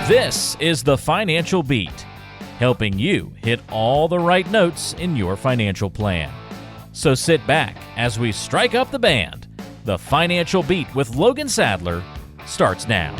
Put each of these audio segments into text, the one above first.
This is the Financial Beat, helping you hit all the right notes in your financial plan. So sit back as we strike up the band. The Financial Beat with Logan Sadler starts now.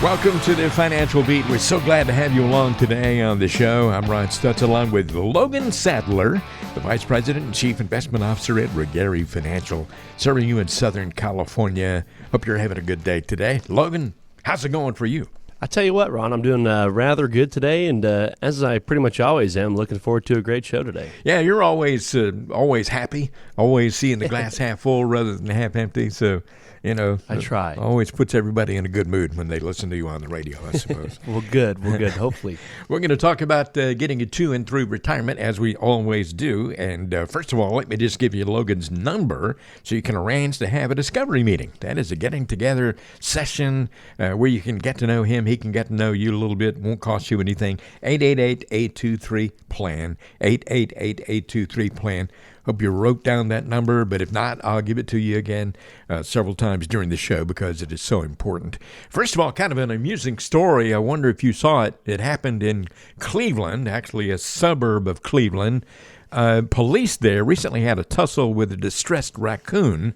Welcome to the Financial Beat. We're so glad to have you along today on the show. I'm Ron Swanson along with Logan Sadler, the Vice President and Chief Investment Officer at Regari Financial, serving you in Southern California. Hope you're having a good day today. Logan, how's it going for you? I tell you what, Ron, I'm doing rather good today, and as I pretty much always am, looking forward to a great show today. Yeah, you're always happy, always seeing the glass half full rather than half empty, so... You know, I try. Always puts everybody in a good mood when they listen to you on the radio, I suppose. Well, good, hopefully. We're going to talk about getting you to and through retirement, as we always do. And first of all, let me just give you Logan's number so you can arrange to have a discovery meeting. That is a getting-together session where you can get to know him. He can get to know you a little bit. Won't cost you anything. 888-823-PLAN, 888-823-PLAN. Hope you wrote down that number, but if not, I'll give it to you again several times during the show because it is so important. First of all, kind of an amusing story. I wonder if you saw it. It happened in Cleveland, actually a suburb of Cleveland. Police there recently had a tussle with a distressed raccoon.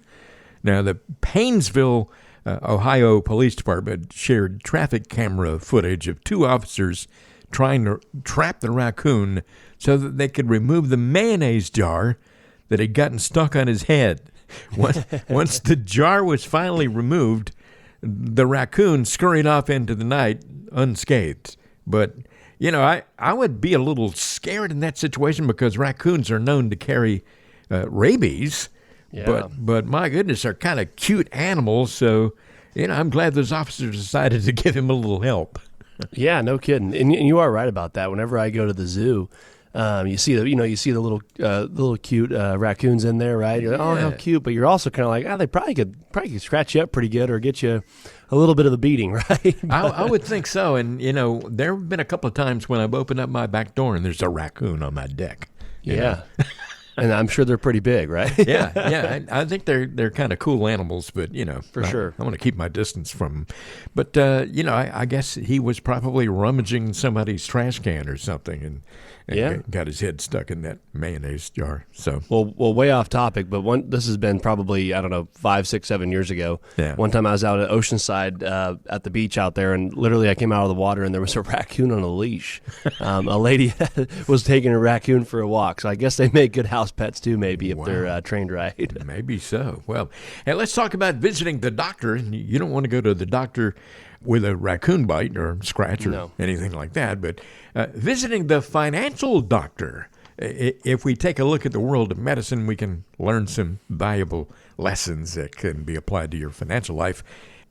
Now, the Paynesville, Ohio Police Department shared traffic camera footage of two officers trying to trap the raccoon so that they could remove the mayonnaise jar that had gotten stuck on his head. Once the jar was finally removed, the raccoon scurried off into the night unscathed. But, you know, I would be a little scared in that situation because raccoons are known to carry rabies. Yeah. But my goodness, they're kind of cute animals. So, you know, I'm glad those officers decided to give him a little help. Yeah, no kidding. And you are right about that. Whenever I go to the zoo, you see the little cute raccoons in there, right? You're like, oh, how cute! But you're also kind of like, they probably could scratch you up pretty good or get you a little bit of a beating, right? I would think so. And you know, there have been a couple of times when I've opened up my back door and there's a raccoon on my deck. Yeah. And I'm sure they're pretty big, right? Yeah. I think they're kind of cool animals, but, you know. For sure. I want to keep my distance from them. But, you know, I guess he was probably rummaging somebody's trash can or something and got his head stuck in that mayonnaise jar. So Well, way off topic, but this has been probably, 5, 6, 7 years ago. Yeah. One time I was out at Oceanside at the beach out there, and literally I came out of the water, and there was a raccoon on a leash. A lady was taking a raccoon for a walk, so I guess they make good house pets too, maybe, if they're trained right. Maybe so. Well, hey, let's talk about visiting the doctor. You don't want to go to the doctor with a raccoon bite or scratch or anything like that, but visiting the financial doctor. If we take a look at the world of medicine, we can learn some valuable lessons that can be applied to your financial life.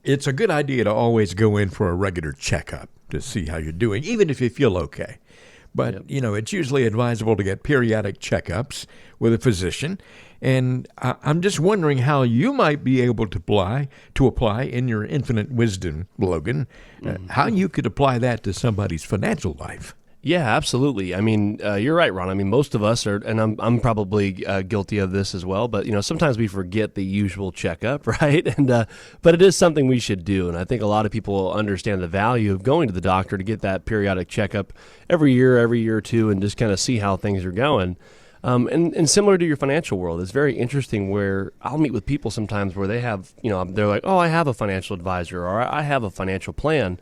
It's a good idea to always go in for a regular checkup to see how you're doing, even if you feel okay. But, you know, it's usually advisable to get periodic checkups with a physician. And I'm just wondering how you might be able to apply in your infinite wisdom, Logan, how you could apply that to somebody's financial life. Yeah, absolutely. I mean, you're right, Ron. I mean, most of us are, and I'm probably guilty of this as well. But sometimes we forget the usual checkup, right? And but it is something we should do. And I think a lot of people understand the value of going to the doctor to get that periodic checkup every year or two, and just kind of see how things are going. And similar to your financial world, it's very interesting where I'll meet with people sometimes where they have, they're like, oh, I have a financial advisor or I have a financial plan.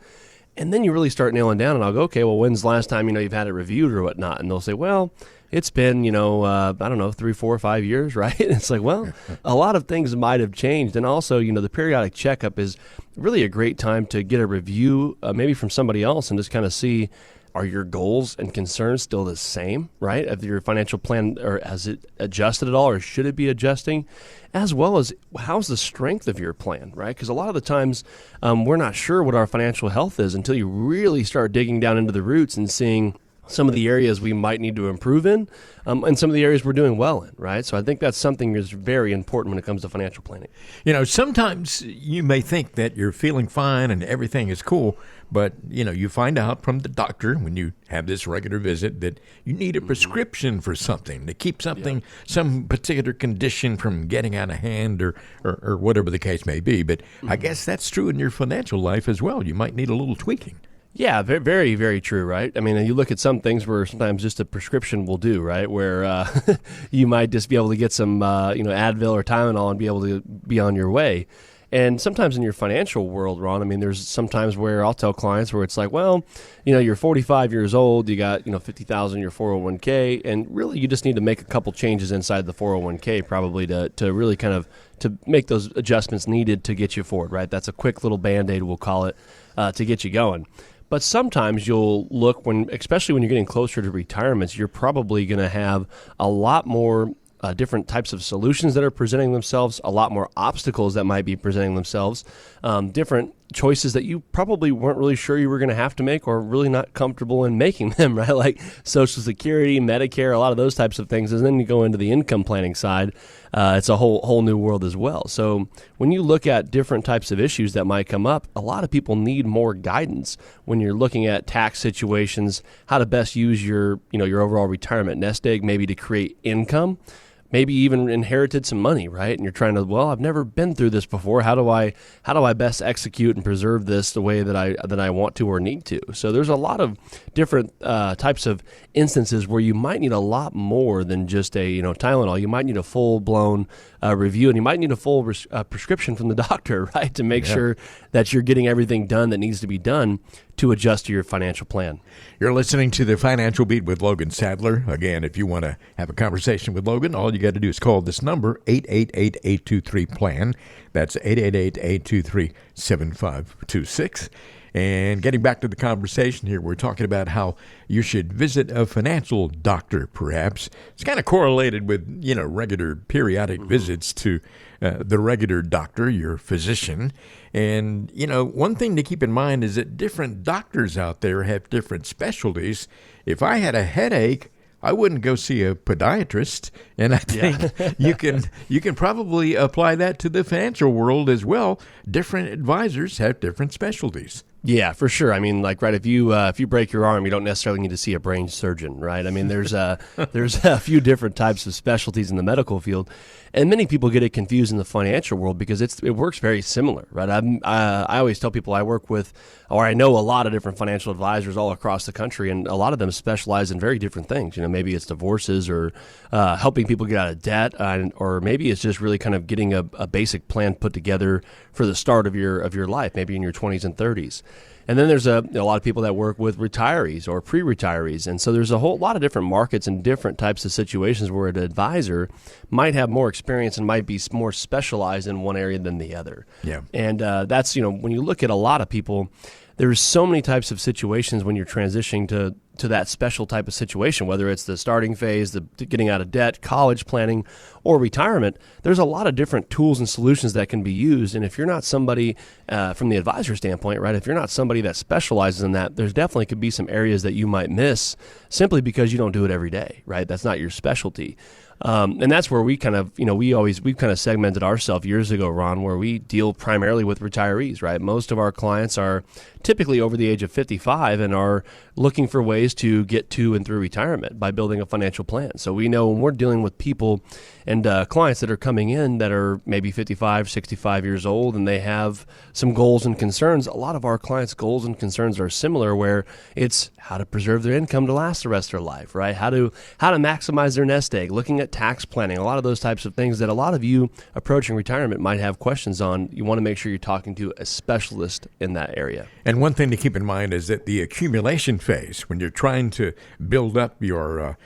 And then you really start nailing down, and I'll go, okay, well, when's the last time, you've had it reviewed or whatnot? And they'll say, well, it's been, 3, 4, 5 years, right? And it's like, well, a lot of things might have changed. And also, the periodic checkup is really a great time to get a review, maybe from somebody else, and just kind of see, are your goals and concerns still the same, right? If your financial plan, or has it adjusted at all, or should it be adjusting? As well as how's the strength of your plan, right? Because a lot of the times we're not sure what our financial health is until you really start digging down into the roots and seeing, some of the areas we might need to improve in, and some of the areas we're doing well in, right? So I think that's something that's very important when it comes to financial planning. Sometimes you may think that you're feeling fine and everything is cool, but, you find out from the doctor when you have this regular visit that you need a prescription for something to keep something, some particular condition from getting out of hand or whatever the case may be. But I guess that's true in your financial life as well. You might need a little tweaking. Yeah, very, very true, right? I mean, you look at some things where sometimes just a prescription will do, right? Where you might just be able to get some, Advil or Tylenol and be able to be on your way. And sometimes in your financial world, Ron, I mean, there's sometimes where I'll tell clients where it's like, well, you're 45 years old, you got, 50,000 in your 401k, and really you just need to make a couple changes inside the 401k probably to really kind of to make those adjustments needed to get you forward, right? That's a quick little Band-Aid, we'll call it, to get you going. But sometimes you'll look especially when you're getting closer to retirements, you're probably going to have a lot more different types of solutions that are presenting themselves, a lot more obstacles that might be presenting themselves, different choices that you probably weren't really sure you were going to have to make or really not comfortable in making them, right? Like Social Security, Medicare, a lot of those types of things. And then you go into the income planning side, it's a whole new world as well. So when you look at different types of issues that might come up, a lot of people need more guidance when you're looking at tax situations, how to best use your overall retirement nest egg, maybe to create income. Maybe even inherited some money, right? And you're trying to, I've never been through this before. How do I best execute and preserve this the way that I want to or need to? So there's a lot of different types of instances where you might need a lot more than just a Tylenol. You might need a full blown review, and you might need a full prescription from the doctor, right, to make sure that you're getting everything done that needs to be done to adjust to your financial plan. You're listening to the Financial Beat with Logan Sadler. Again, if you want to have a conversation with Logan, all you got to do is call this number, 888-823-PLAN. That's 888-823-7526. And getting back to the conversation here, we're talking about how you should visit a financial doctor, perhaps. It's kind of correlated with, regular periodic visits to the regular doctor, your physician. And, one thing to keep in mind is that different doctors out there have different specialties. If I had a headache, I wouldn't go see a podiatrist, and I think you can probably apply that to the financial world as well. Different advisors have different specialties. Yeah, for sure. I mean, like, right, if you break your arm, you don't necessarily need to see a brain surgeon, right? I mean, there's a few different types of specialties in the medical field, and many people get it confused in the financial world because it works very similar, right? I always tell people I work with, or I know a lot of different financial advisors all across the country, and a lot of them specialize in very different things. Maybe it's divorces or helping people get out of debt, or maybe it's just really kind of getting a basic plan put together for the start of your life, maybe in your 20s and 30s. And then there's a lot of people that work with retirees or pre-retirees. And so there's a whole lot of different markets and different types of situations where an advisor might have more experience and might be more specialized in one area than the other. Yeah. And that's, when you look at a lot of people, there's so many types of situations when you're transitioning to that special type of situation, whether it's the starting phase, the getting out of debt, college planning, or retirement. There's a lot of different tools and solutions that can be used. And if you're not somebody from the advisor standpoint, right, if you're not somebody that specializes in that, there's definitely could be some areas that you might miss simply because you don't do it every day, right? That's not your specialty. And that's where we kind of, we've kind of segmented ourselves years ago, Ron, where we deal primarily with retirees, right? Most of our clients are typically over the age of 55 and are looking for ways to get to and through retirement by building a financial plan. So we know when we're dealing with people and clients that are coming in that are maybe 55, 65 years old, and they have some goals and concerns, a lot of our clients' goals and concerns are similar, where it's how to preserve their income to last the rest of their life, right? How to maximize their nest egg, looking at tax planning, a lot of those types of things that a lot of you approaching retirement might have questions on. You want to make sure you're talking to a specialist in that area. And one thing to keep in mind is that the accumulation phase, when you're trying to build up your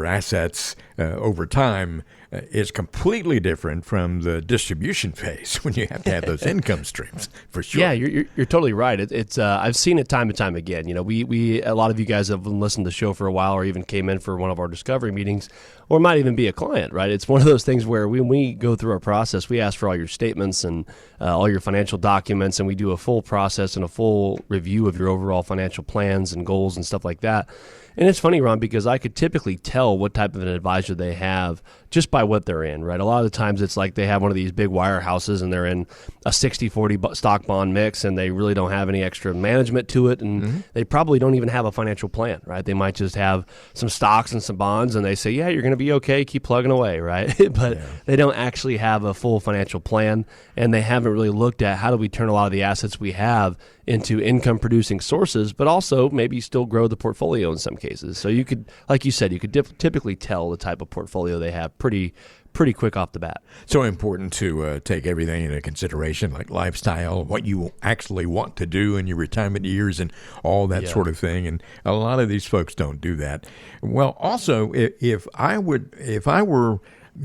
assets over time, is completely different from the distribution phase when you have to have those income streams, for sure. Yeah, you're totally right. It's I've seen it time and time again. We a lot of you guys have listened to the show for a while, or even came in for one of our discovery meetings, or it might even be a client, right? It's one of those things where when we go through our process, we ask for all your statements and all your financial documents, and we do a full process and a full review of your overall financial plans and goals and stuff like that. And it's funny, Ron, because I could typically tell what type of an advisor they have just by what they're in, right? A lot of the times it's like they have one of these big wirehouses and they're in a 60-40 stock bond mix and they really don't have any extra management to it, and they probably don't even have a financial plan, right? They might just have some stocks and some bonds and they say, yeah, you're going to be okay, keep plugging away, right? But they don't actually have a full financial plan, and they haven't really looked at how do we turn a lot of the assets we have into income producing sources, but also maybe still grow the portfolio in some cases. So you could, like you said, you could typically tell the type of portfolio they have pretty quick off the bat. So important to take everything into consideration, like lifestyle, what you actually want to do in your retirement years and all that sort of thing. And a lot of these folks don't do that. Well, also, if I were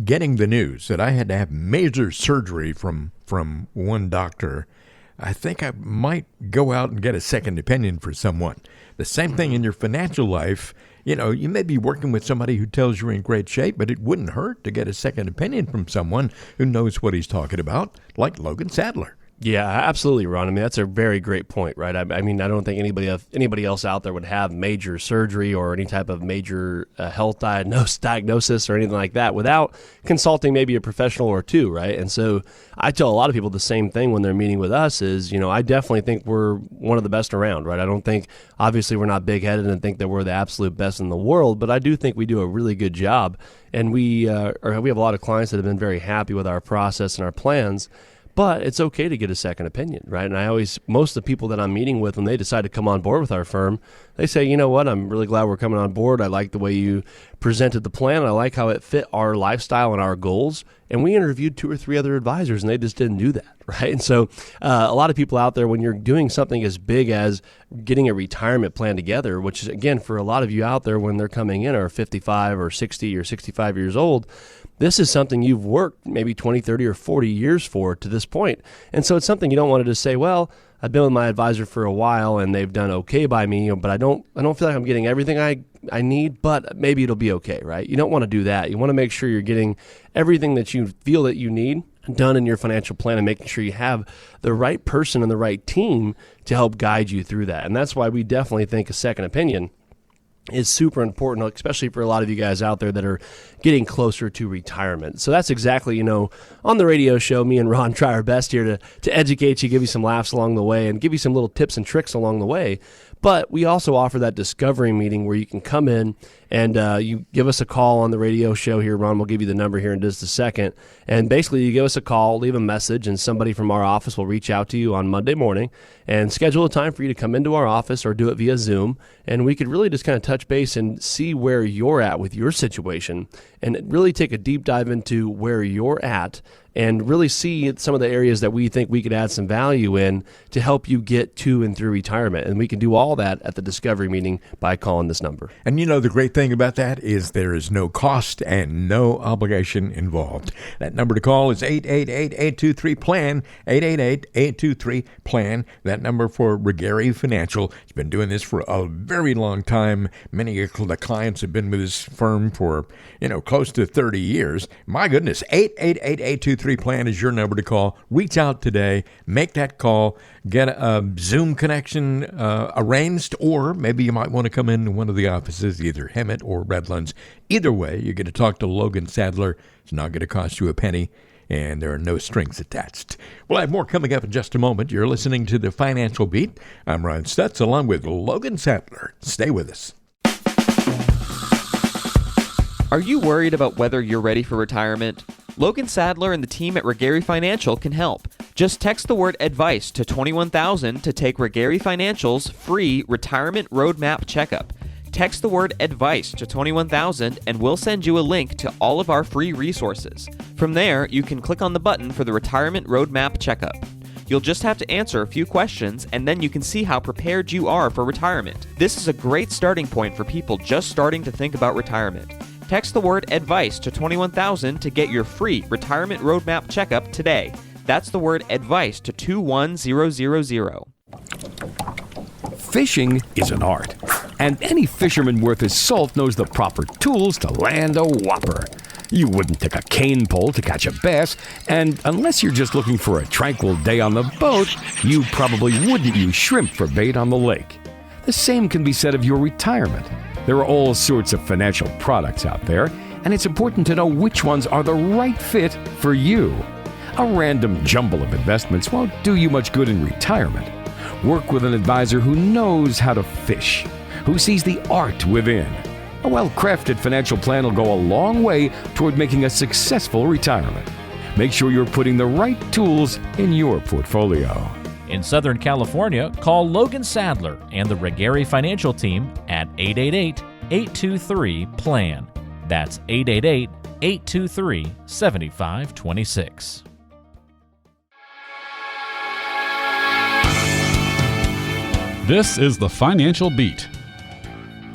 getting the news that I had to have major surgery from one doctor, I think I might go out and get a second opinion for someone. The same thing in your financial life. You know, you may be working with somebody who tells you're in great shape, but it wouldn't hurt to get a second opinion from someone who knows what he's talking about, like Logan Sadler. Yeah, absolutely, Ron. I mean, that's a very great point, right? I mean, I don't think anybody else out there would have major surgery or any type of major health diagnosis or anything like that without consulting maybe a professional or two, right? And so I tell a lot of people the same thing when they're meeting with us is, you know, I definitely think we're one of the best around, right? I don't think, obviously, we're not big-headed and think that we're the absolute best in the world, but I do think we do a really good job. And we have a lot of clients that have been very happy with our process and our plans. But it's okay to get a second opinion, right? And most of the people that I'm meeting with, when they decide to come on board with our firm, they say, you know what, I'm really glad we're coming on board. I like the way you presented the plan. I like how it fit our lifestyle and our goals. And we interviewed 2 or 3 other advisors, and they just didn't do that, right? And so a lot of people out there, when you're doing something as big as getting a retirement plan together, which is, again, for a lot of you out there when they're coming in are 55 or 60 or 65 years old, this is something you've worked maybe 20, 30, or 40 years for to this point. And so it's something you don't want to just say, well, I've been with my advisor for a while and they've done okay by me, but I don't feel like I'm getting everything I need, but maybe it'll be okay, right? You don't want to do that. You want to make sure you're getting everything that you feel that you need done in your financial plan and making sure you have the right person and the right team to help guide you through that. And that's why we definitely think a second opinion is super important, especially for a lot of you guys out there that are getting closer to retirement. So that's exactly, on the radio show, me and Ron try our best here to educate you, give you some laughs along the way, and give you some little tips and tricks along the way. But we also offer that discovery meeting where you can come in and you give us a call on the radio show here. Ron will give you the number here in just a second. And basically you give us a call, leave a message, and somebody from our office will reach out to you on Monday morning and schedule a time for you to come into our office or do it via Zoom. And we could really just kind of touch base and see where you're at with your situation and really take a deep dive into where you're at and really see some of the areas that we think we could add some value in to help you get to and through retirement. And we can do all that at the discovery meeting by calling this number. And the great thing about that is there is no cost and no obligation involved. That number to call is 888-823-PLAN, 888-823-PLAN. That number for Regary Financial. It's been doing this for a very long time. Many of the clients have been with this firm for, close to 30 years. My goodness, 888-823-PLAN is your number to call. Reach out today, make that call, get a Zoom connection arranged, or maybe you might want to come into one of the offices, either Hemet or Redlands. Either way, you get to talk to Logan Sadler. It's not going to cost you a penny, and there are no strings attached. We'll have more coming up in just a moment. You're listening to The Financial Beat. I'm Ron Stutz, along with Logan Sadler. Stay with us. Are you worried about whether you're ready for retirement? Logan Sadler and the team at Regary Financial can help. Just text the word ADVICE to 21,000 to take Regary Financial's free retirement roadmap checkup. Text the word ADVICE to 21,000 and we'll send you a link to all of our free resources. From there, you can click on the button for the retirement roadmap checkup. You'll just have to answer a few questions and then you can see how prepared you are for retirement. This is a great starting point for people just starting to think about retirement. Text the word ADVICE to 21,000 to get your free retirement roadmap checkup today. That's the word ADVICE to 21000. Fishing is an art. And any fisherman worth his salt knows the proper tools to land a whopper. You wouldn't take a cane pole to catch a bass, and unless you're just looking for a tranquil day on the boat, you probably wouldn't use shrimp for bait on the lake. The same can be said of your retirement. There are all sorts of financial products out there, and it's important to know which ones are the right fit for you. A random jumble of investments won't do you much good in retirement. Work with an advisor who knows how to fish, who sees the art within. A well-crafted financial plan will go a long way toward making a successful retirement. Make sure you're putting the right tools in your portfolio. In Southern California, call Logan Sadler and the Regari Financial Team at 888-823-PLAN. That's 888-823-7526. This is the Financial Beat.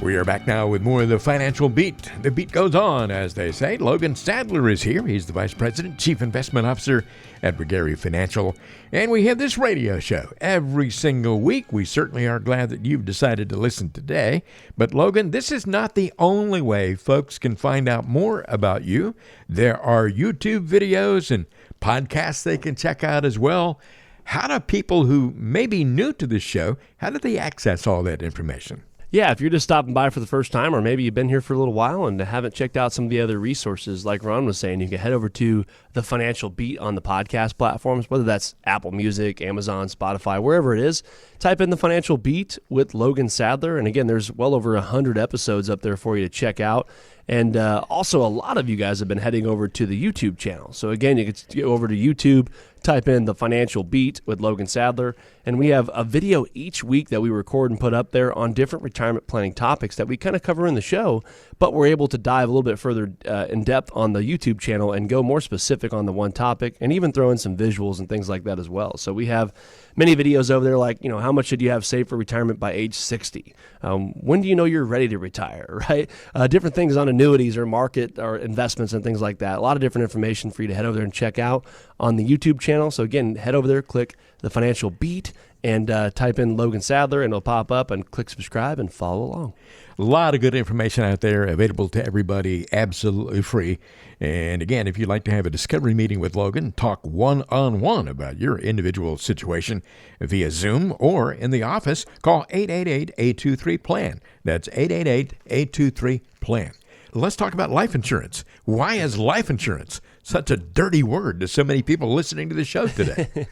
We are back now with more of the Financial Beat. The beat goes on, as they say. Logan Sadler is here. He's the Vice President, Chief Investment Officer at Regari Financial. And we have this radio show every single week. We certainly are glad that you've decided to listen today. But Logan, this is not the only way folks can find out more about you. There are YouTube videos and podcasts they can check out as well. How do people who may be new to this show, how do they access all that information? Yeah, if you're just stopping by for the first time, or maybe you've been here for a little while and haven't checked out some of the other resources, like Ron was saying, you can head over to the Financial Beat on the podcast platforms, whether that's Apple Music, Amazon, Spotify, wherever it is. Type in the Financial Beat with Logan Sadler. And again, there's well over 100 episodes up there for you to check out. And also, a lot of you guys have been heading over to the YouTube channel. So again, you can go over to YouTube, type in the Financial Beat with Logan Sadler, and we have a video each week that we record and put up there on different retirement planning topics that we kind of cover in the show, but we're able to dive a little bit further in depth on the YouTube channel and go more specific on the one topic, and even throw in some visuals and things like that as well. So we have many videos over there like, how much should you have saved for retirement by age 60? When do you know you're ready to retire, right? Different things on annuities or market or investments and things like that. A lot of different information for you to head over there and check out on the YouTube channel. So again, head over there, click the Financial Beat, and type in Logan Sadler, and it'll pop up, and click subscribe and follow along. A lot of good information out there available to everybody, absolutely free. And again, if you'd like to have a discovery meeting with Logan, talk one-on-one about your individual situation via Zoom or in the office, call 888-823-PLAN. That's 888-823-PLAN. Let's talk about life insurance. Why is life insurance such a dirty word to so many people listening to the show today?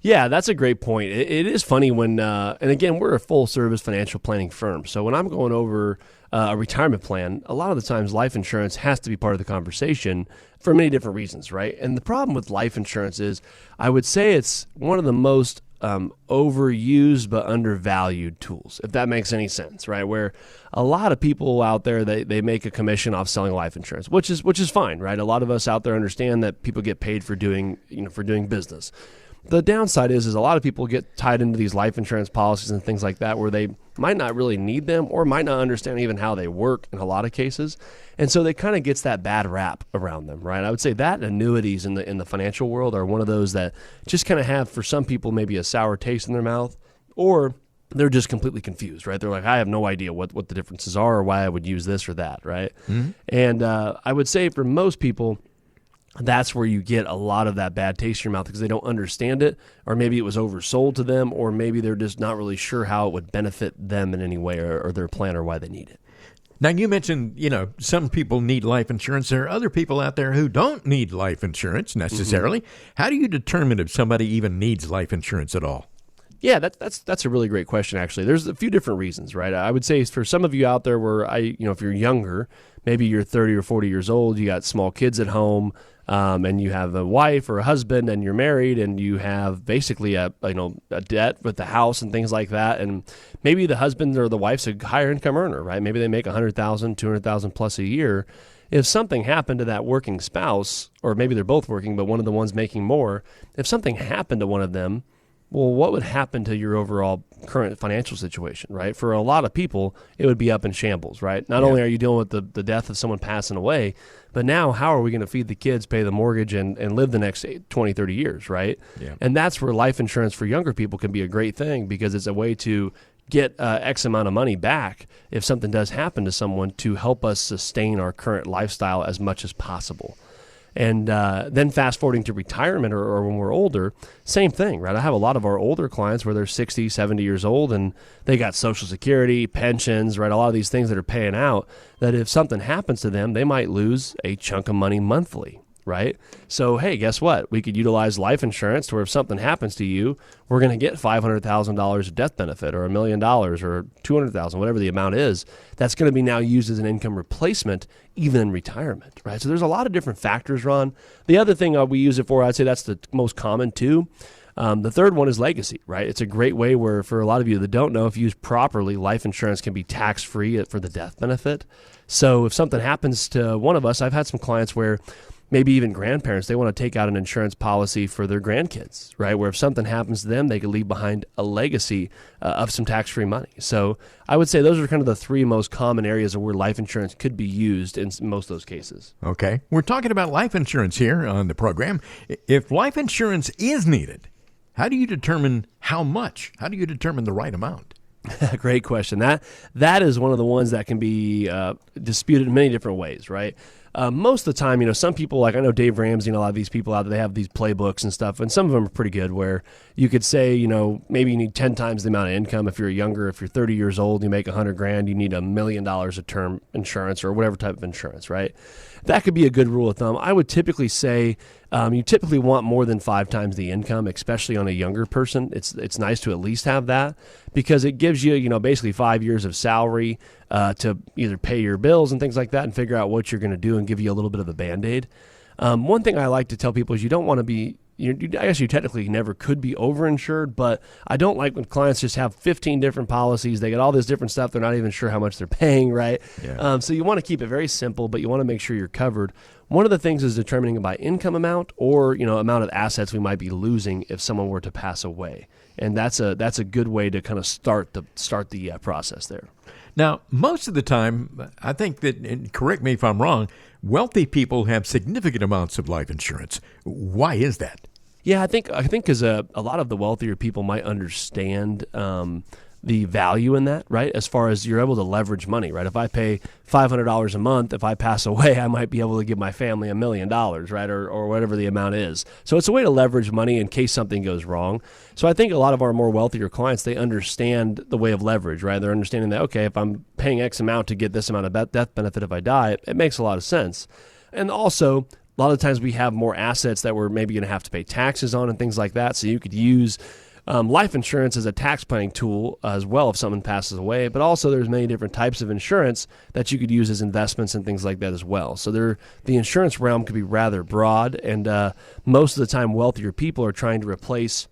Yeah, that's a great point. It is funny when, and again, we're a full-service financial planning firm. So when I'm going over a retirement plan, a lot of the times life insurance has to be part of the conversation for many different reasons, right? And the problem with life insurance is, I would say it's one of the most overused but undervalued tools, if that makes any sense, right? Where a lot of people out there, they make a commission off selling life insurance, which is fine, right? A lot of us out there understand that people get paid for doing business. The downside is a lot of people get tied into these life insurance policies and things like that where they might not really need them or might not understand even how they work in a lot of cases. And so they kind of gets that bad rap around them, right? I would say that annuities in the financial world are one of those that just kind of have, for some people, maybe a sour taste in their mouth, or they're just completely confused, right? They're like, I have no idea what the differences are or why I would use this or that, right? Mm-hmm. And I would say for most people, that's where you get a lot of that bad taste in your mouth because they don't understand it, or maybe it was oversold to them, or maybe they're just not really sure how it would benefit them in any way or their plan or why they need it. Now, you mentioned, some people need life insurance. There are other people out there who don't need life insurance necessarily. Mm-hmm. How do you determine if somebody even needs life insurance at all? Yeah, that's a really great question, actually. There's a few different reasons, right? I would say for some of you out there where if you're younger, maybe you're 30 or 40 years old, you got small kids at home, and you have a wife or a husband, and you're married, and you have basically a debt with the house and things like that, and maybe the husband or the wife's a higher income earner, right? Maybe they make $100,000, $200,000 plus a year. If something happened to that working spouse, or maybe they're both working, but one of the ones making more, if something happened to one of them, well, what would happen to your overall current financial situation, right? For a lot of people, it would be up in shambles, right? Not only are you dealing with the death of someone passing away, but now how are we going to feed the kids, pay the mortgage, and live the next 20, 30 years, right? Yeah. And that's where life insurance for younger people can be a great thing because it's a way to get X amount of money back if something does happen to someone to help us sustain our current lifestyle as much as possible. And then fast forwarding to retirement or when we're older, same thing, right? I have a lot of our older clients where they're 60, 70 years old and they got Social Security, pensions, right? A lot of these things that are paying out that if something happens to them, they might lose a chunk of money monthly, right? So, hey, guess what? We could utilize life insurance to where if something happens to you, we're going to get $500,000 of death benefit or $1 million or $200,000, whatever the amount is. That's going to be now used as an income replacement, even in retirement, right? So there's a lot of different factors, Ron. The other thing we use it for, I'd say that's the most common too. The third one is legacy, right? It's a great way where, for a lot of you that don't know, if used properly, life insurance can be tax-free for the death benefit. So if something happens to one of us, I've had some clients where maybe even grandparents, they want to take out an insurance policy for their grandkids, right? Where if something happens to them, they could leave behind a legacy of some tax-free money. So I would say those are kind of the three most common areas of where life insurance could be used in most of those cases. Okay. We're talking about life insurance here on the program. If life insurance is needed, how do you determine how much? How do you determine the right amount? Great question. That is one of the ones that can be disputed in many different ways, right? Most of the time, some people, like I know Dave Ramsey and a lot of these people out there, they have these playbooks and stuff, and some of them are pretty good where you could say, maybe you need 10 times the amount of income. If you're younger, if you're 30 years old, you make $100,000, you need $1 million of term insurance or whatever type of insurance, right? That could be a good rule of thumb. I would typically say you typically want more than 5 times the income, especially on a younger person. It's nice to at least have that because it gives you, basically 5 years of salary to either pay your bills and things like that and figure out what you're going to do and give you a little bit of a Band-Aid. One thing I like to tell people is you don't want to be, I guess you technically never could be overinsured, but I don't like when clients just have 15 different policies. They get all this different stuff. They're not even sure how much they're paying, right? Yeah. So you want to keep it very simple, but you want to make sure you're covered. One of the things is determining by income amount or, amount of assets we might be losing if someone were to pass away. And that's a good way to kind of start the process there. Now, most of the time, I think that, and correct me if I'm wrong, wealthy people have significant amounts of life insurance. Why is that? Yeah, I think because a lot of the wealthier people might understand the value in that, right? As far as you're able to leverage money, right? If I pay $500 a month, if I pass away, I might be able to give my family $1 million, right? Or whatever the amount is. So it's a way to leverage money in case something goes wrong. So I think a lot of our more wealthier clients, they understand the way of leverage, right? They're understanding that, okay, if I'm paying X amount to get this amount of death benefit if I die, it makes a lot of sense. And also, a lot of times we have more assets that we're maybe going to have to pay taxes on and things like that. So you could use life insurance as a tax planning tool as well if someone passes away, but also there's many different types of insurance that you could use as investments and things like that as well. So the insurance realm could be rather broad, and most of the time wealthier people are trying to replace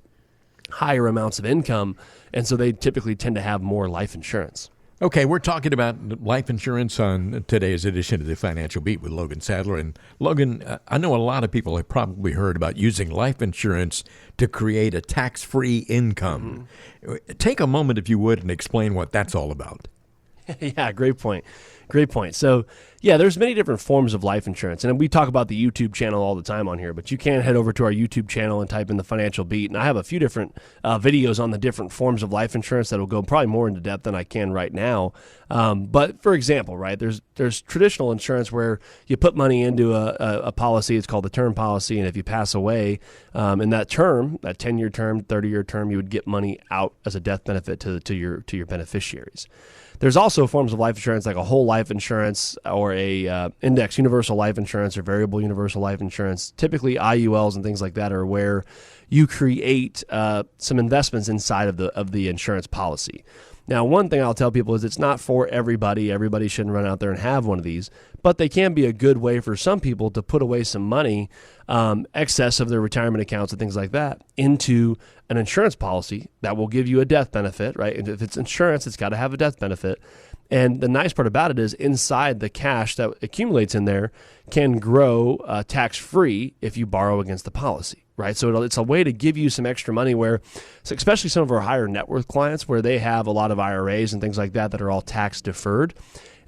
higher amounts of income, and so they typically tend to have more life insurance. Okay, we're talking about life insurance on today's edition of the Financial Beat with Logan Sadler. And Logan, I know a lot of people have probably heard about using life insurance to create a tax-free income. Mm-hmm. Take a moment, if you would, and explain what that's all about. Yeah, great point. Great point. So, yeah, there's many different forms of life insurance. And we talk about the YouTube channel all the time on here, but you can head over to our YouTube channel and type in the Financial Beat. And I have a few different videos on the different forms of life insurance that will go probably more into depth than I can right now. But for example, right, there's traditional insurance where you put money into a policy. It's called the term policy. And if you pass away in that term, that 10-year term, 30-year term, you would get money out as a death benefit to your beneficiaries. There's also forms of life insurance like a whole life insurance or a index universal life insurance or variable universal life insurance. Typically IULs and things like that are where you create some investments inside of the insurance policy. Now, one thing I'll tell people is it's not for everybody. Everybody shouldn't run out there and have one of these, but they can be a good way for some people to put away some money, excess of their retirement accounts and things like that, into an insurance policy that will give you a death benefit, right? And if it's insurance, it's got to have a death benefit. And the nice part about it is inside the cash that accumulates in there can grow tax-free if you borrow against the policy, right? So it's a way to give you some extra money where, especially some of our higher net worth clients where they have a lot of IRAs and things like that that are all tax deferred.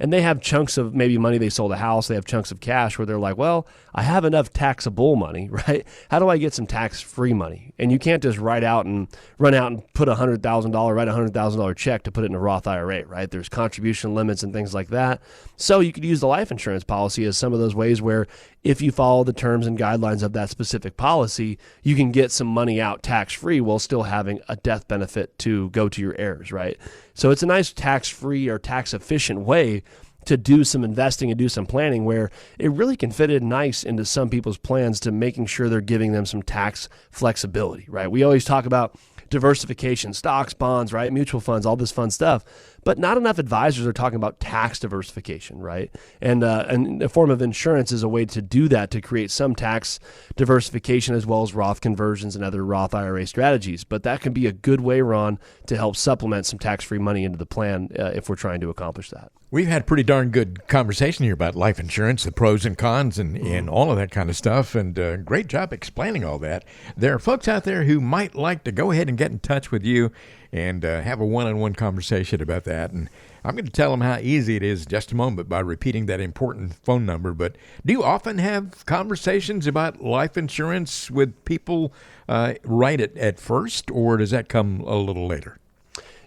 and they have chunks of maybe money, they sold a house, they have chunks of cash where they're like, well, I have enough taxable money, right? How do I get some tax-free money? And you can't just run out and put write a $100,000 check to put it in a Roth IRA, right? There's contribution limits and things like that. So you could use the life insurance policy as some of those ways where if you follow the terms and guidelines of that specific policy, you can get some money out tax-free while still having a death benefit to go to your heirs, right? So it's a nice tax-free or tax-efficient way to do some investing and do some planning where it really can fit in nice into some people's plans to making sure they're giving them some tax flexibility, right? We always talk about diversification, stocks, bonds, right? Mutual funds, all this fun stuff. But not enough advisors are talking about tax diversification, right? And a form of insurance is a way to do that, to create some tax diversification as well as Roth conversions and other Roth IRA strategies. But that can be a good way, Ron, to help supplement some tax-free money into the plan if we're trying to accomplish that. We've had a pretty darn good conversation here about life insurance, the pros and cons, and all of that kind of stuff, and great job explaining all that. There are folks out there who might like to go ahead and get in touch with you and have a one-on-one conversation about that, and I'm going to tell them how easy it is in just a moment by repeating that important phone number. But do you often have conversations about life insurance with people right at first, or does that come a little later?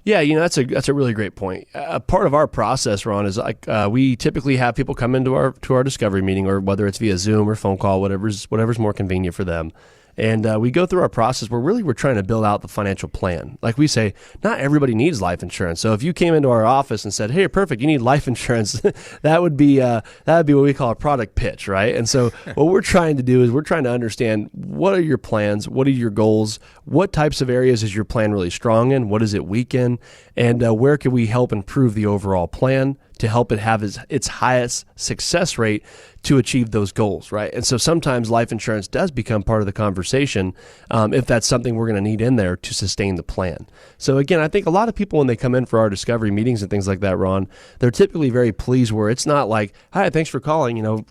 Yeah, that's a really great point. Part of our process, Ron, is like we typically have people come into our discovery meeting, or whether it's via Zoom or phone call, whatever's more convenient for them. And we go through our process where really we're trying to build out the financial plan. Like we say, not everybody needs life insurance. So if you came into our office and said, "Hey, perfect, you need life insurance," that would be what we call a product pitch, right? And so what we're trying to do is we're trying to understand, what are your plans, what are your goals, what types of areas is your plan really strong in, what is it weak in, and where can we help improve the overall plan to help it have its highest success rate to achieve those goals, right? And so sometimes life insurance does become part of the conversation if that's something we're going to need in there to sustain the plan. So again, I think a lot of people, when they come in for our discovery meetings and things like that, Ron, they're typically very pleased, where it's not like, "Hi, thanks for calling,"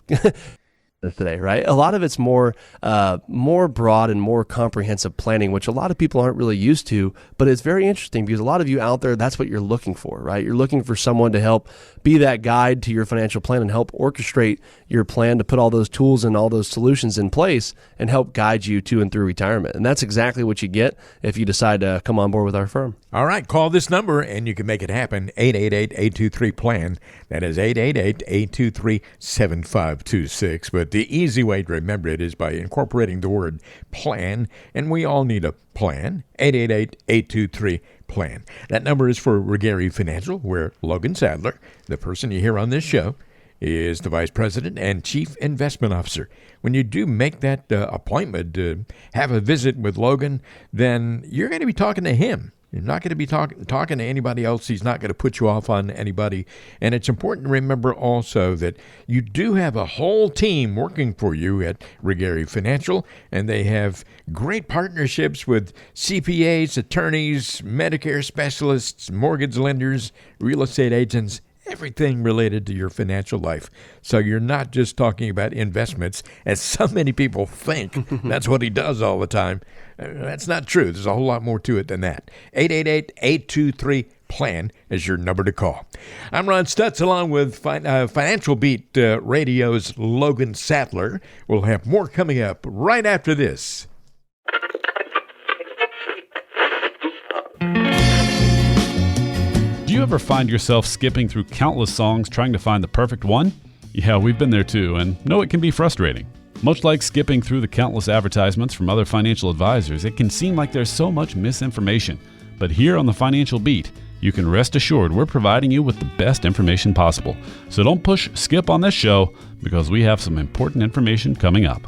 today, right? A lot of it's more broad and more comprehensive planning, which a lot of people aren't really used to, but it's very interesting because a lot of you out there, that's what you're looking for, right? You're looking for someone to help be that guide to your financial plan and help orchestrate your plan to put all those tools and all those solutions in place and help guide you to and through retirement. And that's exactly what you get if you decide to come on board with our firm. All right, call this number and you can make it happen, 888-823-PLAN. That is 888-823-7526. But the easy way to remember it is by incorporating the word plan, and we all need a plan, 888-823-PLAN. That number is for Regary Financial, where Logan Sadler, the person you hear on this show, is the Vice President and Chief Investment Officer. When you do make that appointment to have a visit with Logan, then you're going to be talking to him. You're not going to be talking to anybody else. He's not going to put you off on anybody. And it's important to remember also that you do have a whole team working for you at Regary Financial, and they have great partnerships with CPAs, attorneys, Medicare specialists, mortgage lenders, real estate agents, everything related to your financial life. So you're not just talking about investments, as so many people think. That's what he does all the time. That's not true. There's a whole lot more to it than that. 888-823-PLAN is your number to call. I'm Ron Stutz, along with Financial Beat Radio's Logan Sadler. We'll have more coming up right after this. Do you ever find yourself skipping through countless songs trying to find the perfect one? Yeah, we've been there too, and know it can be frustrating. Much like skipping through the countless advertisements from other financial advisors, it can seem like there's so much misinformation. But here on the Financial Beat, you can rest assured we're providing you with the best information possible. So don't push skip on this show, because we have some important information coming up.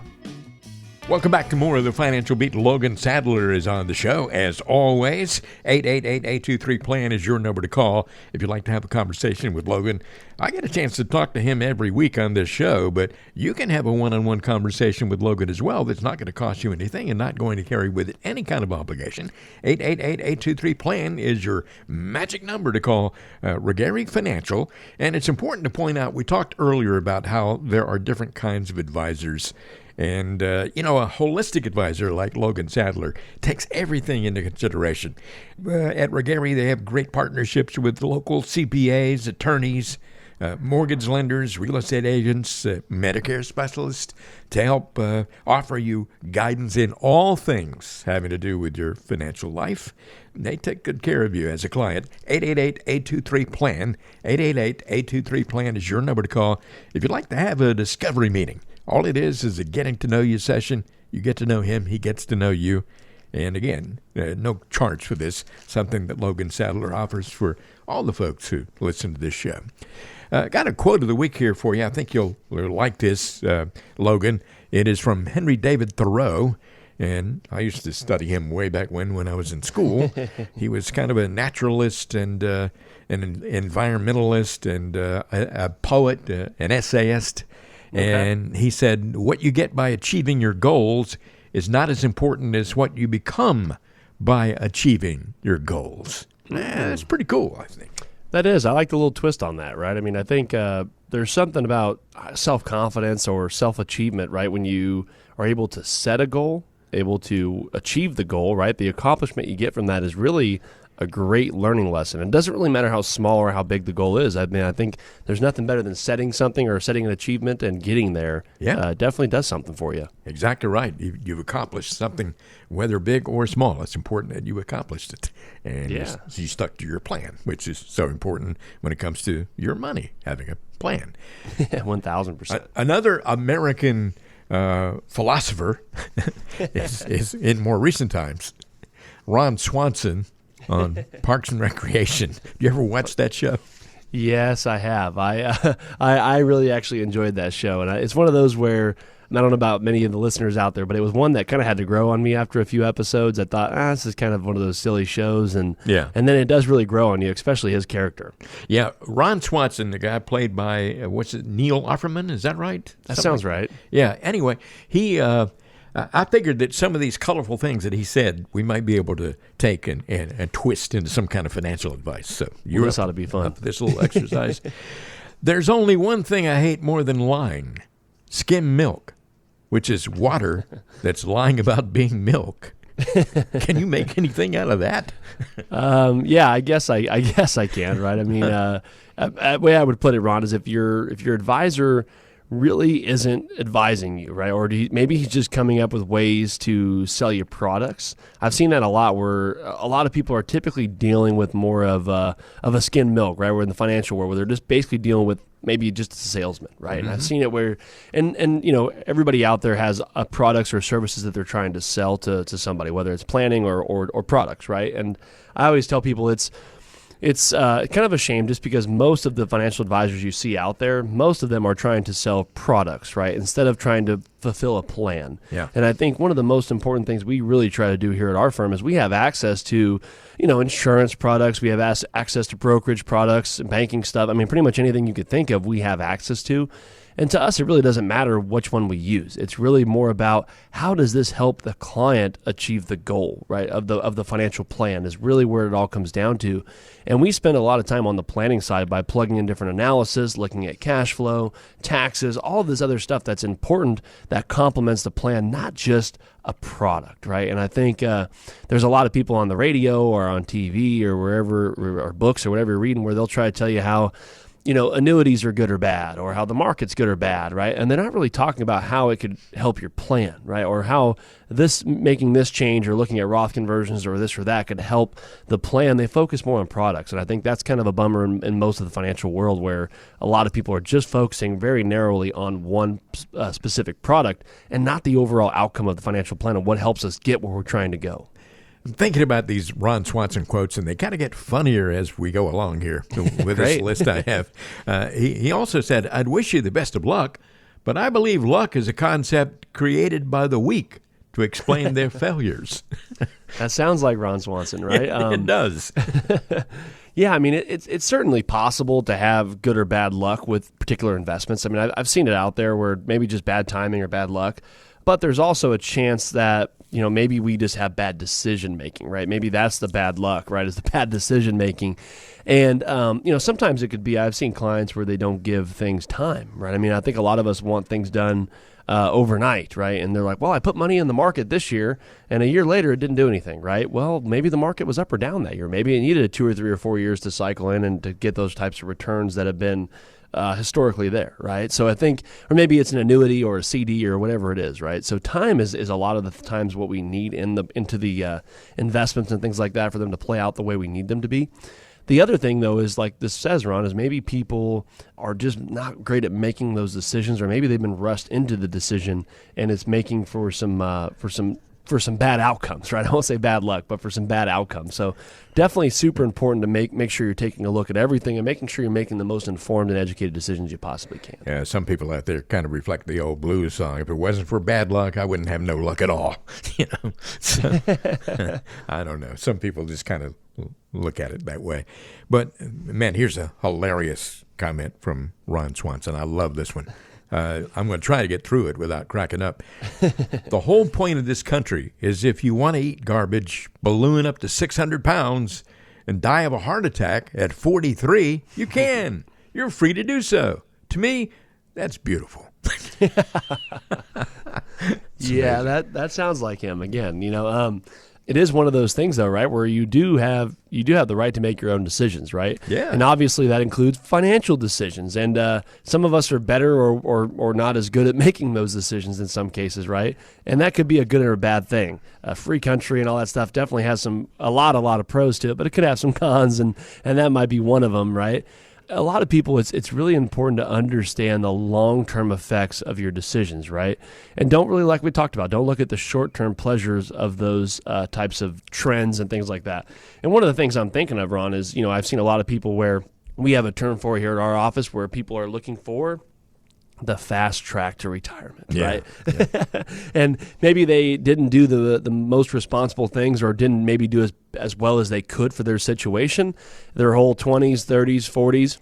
Welcome back to more of the Financial Beat. Logan Sadler is on the show, as always. 888-823-PLAN is your number to call if you'd like to have a conversation with Logan. I get a chance to talk to him every week on this show, but you can have a one-on-one conversation with Logan as well that's not going to cost you anything and not going to carry with it any kind of obligation. 888-823-PLAN is your magic number to call Regary Financial. And it's important to point out, we talked earlier about how there are different kinds of advisors. And, a holistic advisor like Logan Sadler takes everything into consideration. At Regary, they have great partnerships with local CPAs, attorneys, mortgage lenders, real estate agents, Medicare specialists to help offer you guidance in all things having to do with your financial life. They take good care of you as a client. 888-823-PLAN. 888-823-PLAN is your number to call if you'd like to have a discovery meeting. All it is a getting to know you session. You get to know him, he gets to know you. And again, no charge for this, something that Logan Sadler offers for all the folks who listen to this show. Got a quote of the week here for you. I think you'll like this, Logan. It is from Henry David Thoreau. And I used to study him way back when I was in school. He was kind of a naturalist and an environmentalist and a poet, an essayist. Okay. And he said, what you get by achieving your goals is not as important as what you become by achieving your goals. That's pretty cool, I think. That is. I like the little twist on that, right? I mean, I think there's something about self-confidence or self-achievement, right? When you are able to set a goal, able to achieve the goal, right? The accomplishment you get from that is really a great learning lesson. It doesn't really matter how small or how big the goal is. I mean, I think there's nothing better than setting something or setting an achievement and getting there. Yeah. Definitely does something for you. Exactly right. You've accomplished something, whether big or small. It's important that you accomplished it. And you stuck to your plan, which is so important when it comes to your money, having a plan. 1,000%. Another American philosopher is in more recent times, Ron Swanson on Parks and Recreation. You ever watch that show? Yes, I have. I really actually enjoyed that show, and it's one of those where, and I don't know about many of the listeners out there, but it was one that kind of had to grow on me after a few episodes. I thought, this is kind of one of those silly shows, and then it does really grow on you, especially his character. Yeah, Ron Swanson, the guy played by Neil Offerman, is that right? That sounds right. Yeah. Anyway, he. I figured that some of these colorful things that he said we might be able to take and twist into some kind of financial advice. So this ought to be fun. This little exercise. There's only one thing I hate more than lying: skim milk, which is water that's lying about being milk. Can you make anything out of that? Yeah, I guess I can. Right. I mean, the way I would put it, Ron, is if your advisor really isn't advising you, right? Or maybe he's just coming up with ways to sell you products. I've seen that a lot, where a lot of people are typically dealing with more of a skim milk, right? We're in the financial world where they're just basically dealing with maybe just a salesman, right? Mm-hmm. And I've seen it where, and everybody out there has products or services that they're trying to sell to somebody, whether it's planning or products, right? And I always tell people it's kind of a shame, just because most of the financial advisors you see out there, most of them are trying to sell products, right, instead of trying to fulfill a plan. Yeah. And I think one of the most important things we really try to do here at our firm is we have access to, insurance products. We have access to brokerage products, banking stuff. I mean, pretty much anything you could think of, we have access to. And to us, it really doesn't matter which one we use. It's really more about how does this help the client achieve the goal, right, of the financial plan is really where it all comes down to. And we spend a lot of time on the planning side by plugging in different analysis, looking at cash flow, taxes, all of this other stuff that's important that complements the plan, not just a product, right? And I think there's a lot of people on the radio or on TV or wherever, or books or whatever you're reading, where they'll try to tell you how annuities are good or bad, or how the market's good or bad, right? And they're not really talking about how it could help your plan, right? Or how making this change or looking at Roth conversions or this or that could help the plan. They focus more on products. And I think that's kind of a bummer in most of the financial world, where a lot of people are just focusing very narrowly on one specific product and not the overall outcome of the financial plan and what helps us get where we're trying to go. I'm thinking about these Ron Swanson quotes, and they kind of get funnier as we go along here with this list I have. He also said, I'd wish you the best of luck, but I believe luck is a concept created by the weak to explain their failures. That sounds like Ron Swanson, right? It does. Yeah, I mean, it's certainly possible to have good or bad luck with particular investments. I mean, I've seen it out there where maybe just bad timing or bad luck, but there's also a chance that maybe we just have bad decision making, right? Maybe that's the bad luck, right? Is the bad decision making. And, sometimes it could be, I've seen clients where they don't give things time, right? I mean, I think a lot of us want things done overnight, right? And they're like, well, I put money in the market this year, and a year later it didn't do anything, right? Well, maybe the market was up or down that year. Maybe it needed 2 or 3 or 4 years to cycle in and to get those types of returns that have been historically there, right? So I think, or maybe it's an annuity or a CD or whatever it is, right? So time is a lot of the times what we need into the investments and things like that for them to play out the way we need them to be. The other thing, though, is like this says, Ron, is maybe people are just not great at making those decisions, or maybe they've been rushed into the decision and it's making for some bad outcomes, right? I won't say bad luck, but for some bad outcomes. So definitely super important to make sure you're taking a look at everything and making sure you're making the most informed and educated decisions you possibly can. Yeah, some people out there kind of reflect the old blues song. If it wasn't for bad luck, I wouldn't have no luck at all. So, I don't know. Some people just kind of look at it that way. But, man, here's a hilarious comment from Ron Swanson. I love this one. I'm going to try to get through it without cracking up. The whole point of this country is if you want to eat garbage, balloon up to 600 pounds, and die of a heart attack at 43, you can. You're free to do so. To me, that's beautiful. Yeah, that sounds like him again. It is one of those things, though, right, where you do have the right to make your own decisions, right? Yeah. And obviously that includes financial decisions. And some of us are better or not as good at making those decisions in some cases, right? And that could be a good or a bad thing. A free country and all that stuff definitely has a lot of pros to it, but it could have some cons, and that might be one of them, right? A lot of people, it's really important to understand the long-term effects of your decisions, right? And don't really, like we talked about, don't look at the short-term pleasures of those types of trends and things like that. And one of the things I'm thinking of, Ron, is, I've seen a lot of people where we have a term for it here at our office where people are looking for the fast track to retirement, right? Yeah. And maybe they didn't do the most responsible things or didn't maybe do as well as they could for their situation, their whole 20s, 30s, 40s,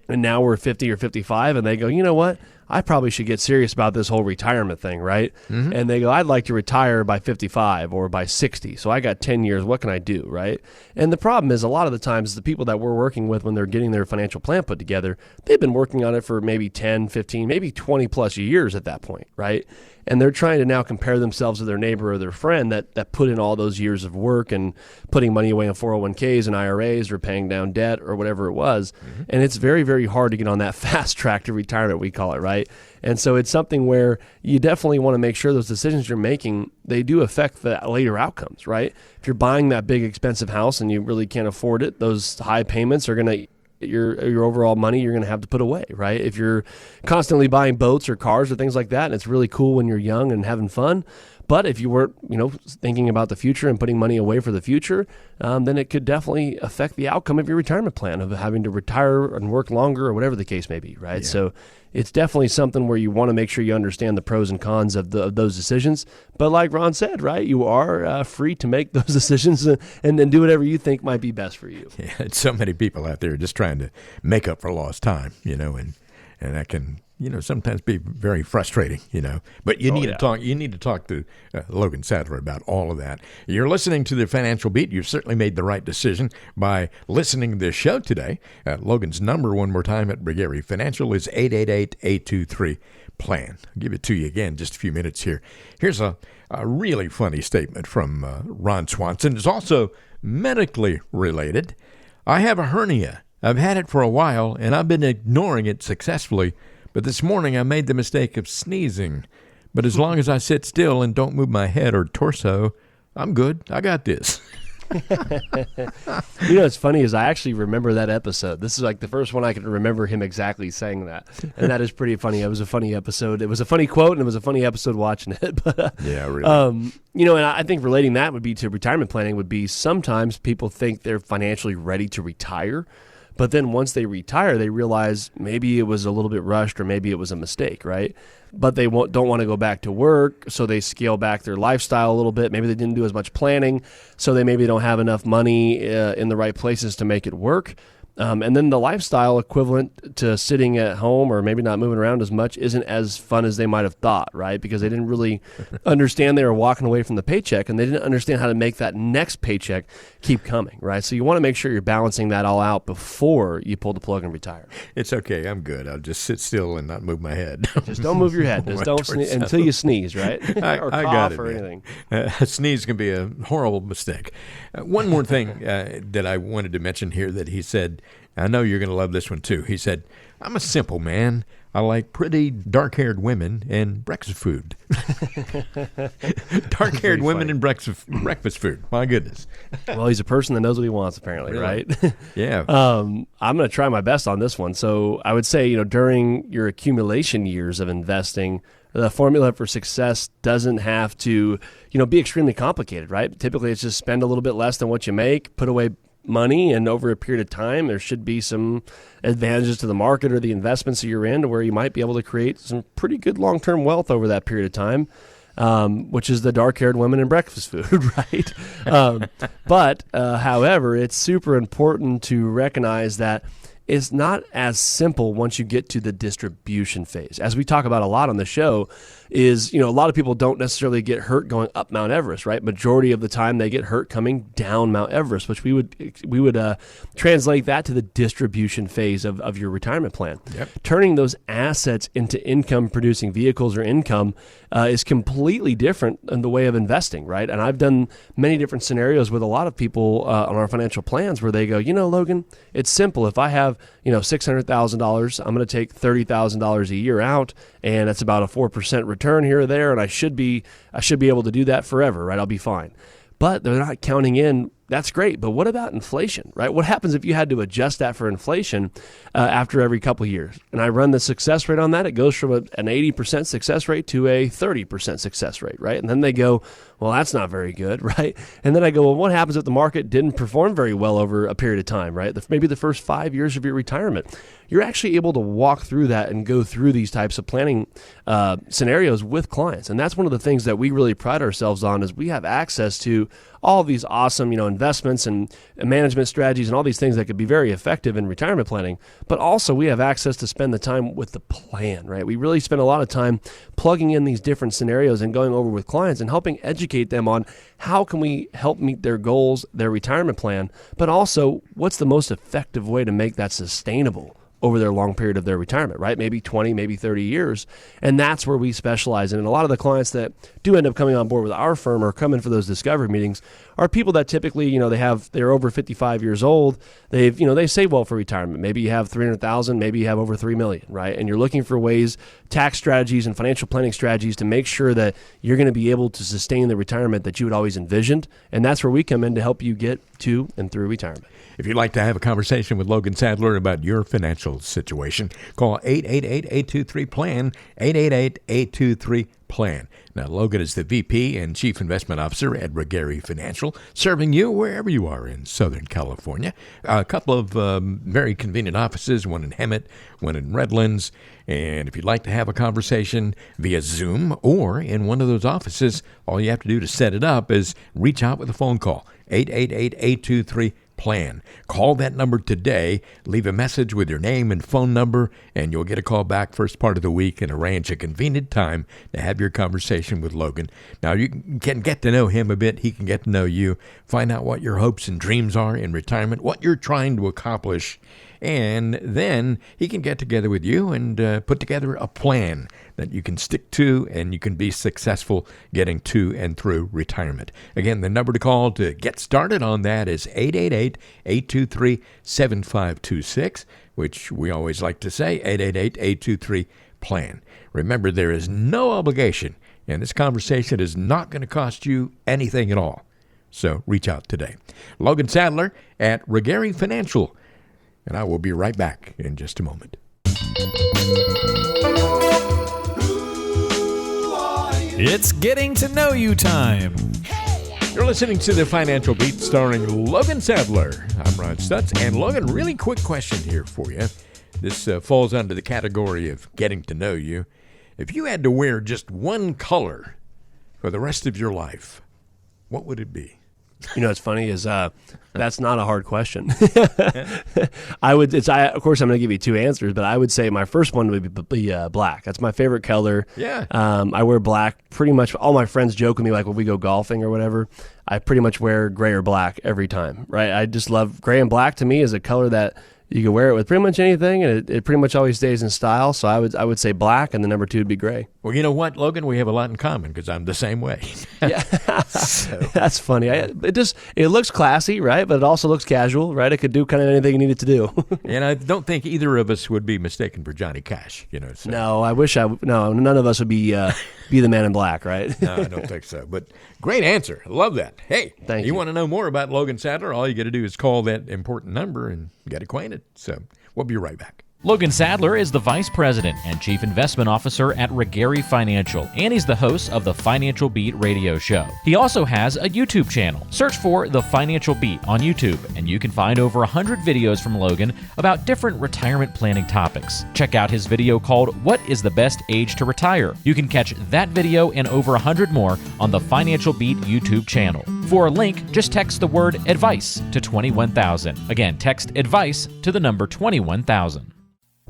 and now we're 50 or 55, and they go, you know what? I probably should get serious about this whole retirement thing, right? Mm-hmm. And they go, I'd like to retire by 55 or by 60. So I got 10 years. What can I do, right? And the problem is a lot of the times the people that we're working with when they're getting their financial plan put together, they've been working on it for maybe 10, 15, maybe 20 plus years at that point, right? And they're trying to now compare themselves to their neighbor or their friend that put in all those years of work and putting money away in 401ks and IRAs or paying down debt or whatever it was. Mm-hmm. And it's very, very hard to get on that fast track to retirement, we call it, right? And so it's something where you definitely want to make sure those decisions you're making, they do affect the later outcomes, right? If you're buying that big expensive house and you really can't afford it, those high payments are going to your overall money you're going to have to put away, right? If you're constantly buying boats or cars or things like that, and it's really cool when you're young and having fun, but if you weren't, thinking about the future and putting money away for the future, then it could definitely affect the outcome of your retirement plan of having to retire and work longer or whatever the case may be, right? Yeah. So it's definitely something where you want to make sure you understand the pros and cons of those decisions. But like Ron said, right, you are free to make those decisions and do whatever you think might be best for you. Yeah, it's so many people out there just trying to make up for lost time, and that can sometimes be very frustrating, But you need to talk. You need to talk to Logan Sadler about all of that. You're listening to the Financial Beat. You've certainly made the right decision by listening to this show today. Logan's number, one more time, at Brigary Financial is 888-823-PLAN. I'll give it to you again in just a few minutes here. Here's a really funny statement from Ron Swanson. It's also medically related. I have a hernia. I've had it for a while, and I've been ignoring it successfully. But this morning I made the mistake of sneezing. But as long as I sit still and don't move my head or torso, I'm good. I got this. What's funny is I actually remember that episode. This is like the first one I can remember him exactly saying that. And that is pretty funny. It was a funny episode. It was a funny quote, and it was a funny episode watching it. But yeah, really. And I think relating that would be to retirement planning would be sometimes people think they're financially ready to retire. But then once they retire, they realize maybe it was a little bit rushed or maybe it was a mistake, right? But they don't want to go back to work, so they scale back their lifestyle a little bit. Maybe they didn't do as much planning, so they maybe don't have enough money in the right places to make it work. And then the lifestyle equivalent to sitting at home or maybe not moving around as much isn't as fun as they might have thought, right? Because they didn't really understand they were walking away from the paycheck, and they didn't understand how to make that next paycheck keep coming, right? So you want to make sure you're balancing that all out before you pull the plug and retire. It's okay. I'm good. I'll just sit still and not move my head. Just don't move your head. Just don't sneeze until you sneeze, right? Or I cough got it, or man. anything. A sneeze can be a horrible mistake. One more thing that I wanted to mention here that he said, I know you're going to love this one too. He said, I'm a simple man. I like pretty dark-haired women and breakfast food. Dark-haired women and breakfast food. My goodness. Well, he's a person that knows what he wants, apparently, Really? right? Yeah. I'm going to try my best on this one. So I would say, during your accumulation years of investing, the formula for success doesn't have to, be extremely complicated, right? Typically, it's just spend a little bit less than what you make, put away money, and over a period of time, there should be some advantages to the market or the investments that you're in to where you might be able to create some pretty good long-term wealth over that period of time, which is the dark-haired women and breakfast food, right? However, it's super important to recognize that it's not as simple once you get to the distribution phase. As we talk about a lot on the show, is, a lot of people don't necessarily get hurt going up Mount Everest, right? Majority of the time they get hurt coming down Mount Everest, which we would translate that to the distribution phase of your retirement plan. Yep. Turning those assets into income producing vehicles or income is completely different in the way of investing, right? And I've done many different scenarios with a lot of people on our financial plans where they go, Logan, it's simple. If I have, $600,000, I'm going to take $30,000 a year out, and it's about a 4% return here or there, and I should be able to do that forever, right? I'll be fine. But they're not counting in. That's great, but what about inflation, right? What happens if you had to adjust that for inflation after every couple of years? And I run the success rate on that. It goes from an 80% success rate to a 30% success rate, right? And then they go, well, that's not very good, right? And then I go, well, what happens if the market didn't perform very well over a period of time, right? Maybe the first 5 years of your retirement. You're actually able to walk through that and go through these types of planning scenarios with clients. And that's one of the things that we really pride ourselves on is we have access to all these awesome, investments and management strategies and all these things that could be very effective in retirement planning. But also we have access to spend the time with the plan, right? We really spend a lot of time plugging in these different scenarios and going over with clients and helping educate them on how can we help meet their goals, their retirement plan, but also what's the most effective way to make that sustainable over their long period of their retirement, right? Maybe 20, maybe 30 years. And that's where we specialize in. And a lot of the clients that do end up coming on board with our firm or come in for those discovery meetings are people that typically, they're over 55 years old. They save well for retirement. Maybe you have 300,000, maybe you have over 3 million, right? And you're looking for ways, tax strategies and financial planning strategies to make sure that you're going to be able to sustain the retirement that you had always envisioned. And that's where we come in to help you get to and through retirement. If you'd like to have a conversation with Logan Sadler about your financial situation, call 888-823-PLAN, 888-823-PLAN. Now, Logan is the VP and Chief Investment Officer at Regary Financial, serving you wherever you are in Southern California. A couple of very convenient offices, one in Hemet, one in Redlands. And if you'd like to have a conversation via Zoom or in one of those offices, all you have to do to set it up is reach out with a phone call, 888-823-PLAN. Call that number today, leave a message with your name and phone number, and you'll get a call back first part of the week and arrange a convenient time to have your conversation with Logan. Now, you can get to know him a bit. He can get to know you, find out what your hopes and dreams are in retirement, what you're trying to accomplish, and then he can get together with you and put together a plan that you can stick to and you can be successful getting to and through retirement. Again, the number to call to get started on that is 888-823-7526, which we always like to say, 888-823-PLAN. Remember, there is no obligation, and this conversation is not going to cost you anything at all. So reach out today. Logan Sadler at Regary Financial. And I will be right back in just a moment. It's getting to know you time. You're listening to The Financial Beat starring Logan Sadler. I'm Ron Stutz. And Logan, really quick question here for you. This falls under the category of getting to know you. If you had to wear just one color for the rest of your life, what would it be? What's funny is that's not a hard question. Of course, I'm going to give you two answers, but I would say my first one would be black. That's my favorite color. Yeah. I wear black pretty much. All my friends joke with me, like when we go golfing or whatever, I pretty much wear gray or black every time, right? I just love gray and black. To me is a color that You can wear it with pretty much anything, and it pretty much always stays in style. So I would say black, and the number 2 would be gray. Well, you know what, Logan? We have a lot in common because I'm the same way. Yeah, that's funny. It looks classy, right? But it also looks casual, right? It could do kind of anything you need it to do. And I don't think either of us would be mistaken for Johnny Cash. So. No, none of us would be the man in black, right? No, I don't think so. But great answer. I love that. Hey, Thank you. You want to know more about Logan Sadler? All you got to do is call that important number and get acquainted. So we'll be right back. Logan Sadler is the Vice President and Chief Investment Officer at Regary Financial, and he's the host of the Financial Beat radio show. He also has a YouTube channel. Search for The Financial Beat on YouTube, and you can find over 100 videos from Logan about different retirement planning topics. Check out his video called What is the Best Age to Retire? You can catch that video and over 100 more on the Financial Beat YouTube channel. For a link, just text the word advice to 21,000. Again, text advice to the number 21,000.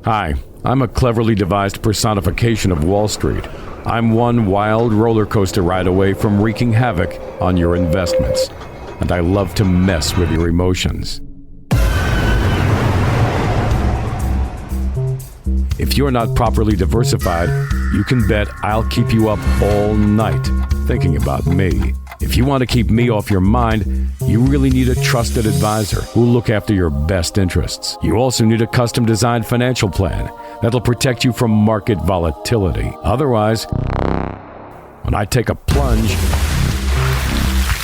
Hi, I'm a cleverly devised personification of Wall Street. I'm one wild roller coaster ride away from wreaking havoc on your investments. And I love to mess with your emotions. If you're not properly diversified, you can bet I'll keep you up all night thinking about me. If you want to keep me off your mind, you really need a trusted advisor who'll look after your best interests. You also need a custom-designed financial plan that'll protect you from market volatility. Otherwise, when I take a plunge,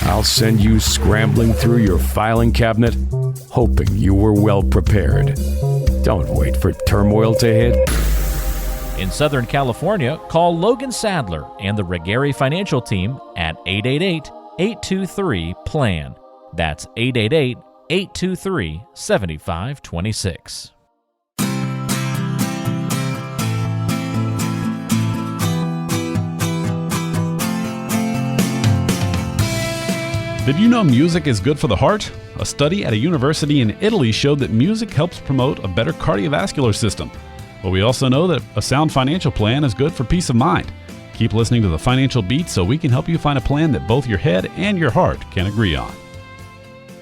I'll send you scrambling through your filing cabinet, hoping you were well prepared. Don't wait for turmoil to hit. In Southern California, call Logan Sadler and the Regary Financial Team at 888-823-PLAN. That's 888-823-7526. Did you know music is good for the heart? A study at a university in Italy showed that music helps promote a better cardiovascular system. But we also know that a sound financial plan is good for peace of mind. Keep listening to the Financial Beat so we can help you find a plan that both your head and your heart can agree on.